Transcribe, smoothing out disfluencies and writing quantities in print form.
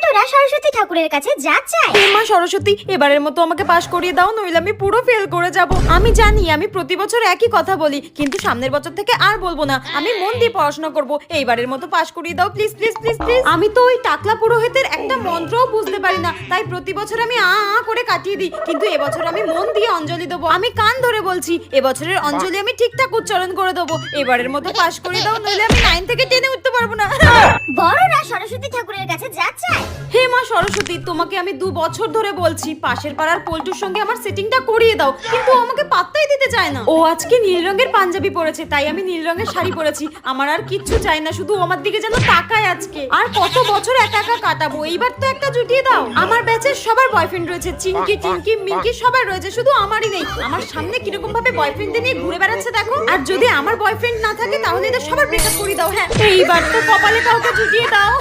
ছাত্ররা সরস্বতী ঠাকুরের কাছে যা চায়। হে মা সরস্বতী, এবারের মতো আমাকে পাশ করিয়ে দাও, নইলে আমি পুরো ফেল করে যাব। আমি জানি আমি প্রতি বছর একই কথা বলি, কিন্তু সামনের বছর থেকে আর বলবো না। আমি মন দিয়ে পড়াশোনা করব। এইবারের মতো পাশ করিয়ে দাও প্লিজ প্লিজ প্লিজ প্লিজ। আমি তো ওই টাকলা পুরোহিতের একটা মন্ত্রও বুঝতে পারি না, তাই প্রতি বছর আমি আ আ করে কাটিয়ে দিই। কিন্তু এবছর আমি মন দিয়ে অঞ্জলি দেবো। আমি কান ধরে বলছি, এবছরের অঞ্জলি আমি ঠিকঠাক উচ্চারণ করে দেবো। এবারের মতো পাশ করিয়ে দাও, নইলে আমি 9 থেকে 10-এ উঠতে পারবো না। বড়রা সরস্বতী ঠাকুরের কাছে যা চায়। হে মা সরস্বতী, তোমাকে আমি 2 বছর ধরে বলছি পাশের পাড়ার পল্টুর সঙ্গে আমার সেটিংটা করিয়ে দাও, কিন্তু ও আমাকে পাত্তাই দিতে চায় না। ও আজকে নীল রঙের পাঞ্জাবি পরেছে, তাই আমি নীল রঙের শাড়ি পরেছি। আমার আর কিচ্ছু চাই না, শুধু আমার দিকে যেন তাকায় আজকে। আর কত বছর একা একা কাটাবো, এইবার তো একটা জুটিয়ে দাও। আমার ব্যাচের সবার বয়ফ্রেন্ড রয়েছে, চিঙ্কি টিঙ্কি মিঙ্কি সবার রয়েছে, শুধু আমারই নেই। আমার সামনে কিরকম ভাবে বয়ফ্রেন্ডদের নিয়ে ঘুরে বেড়াচ্ছে দেখো। আর যদি আমার বয়ফ্রেন্ড না থাকে তাহলে এদের সবার ব্রেকআপ করে দাও। হ্যাঁ, এইবার তো কপালে কাউকে জুটিয়ে দাও।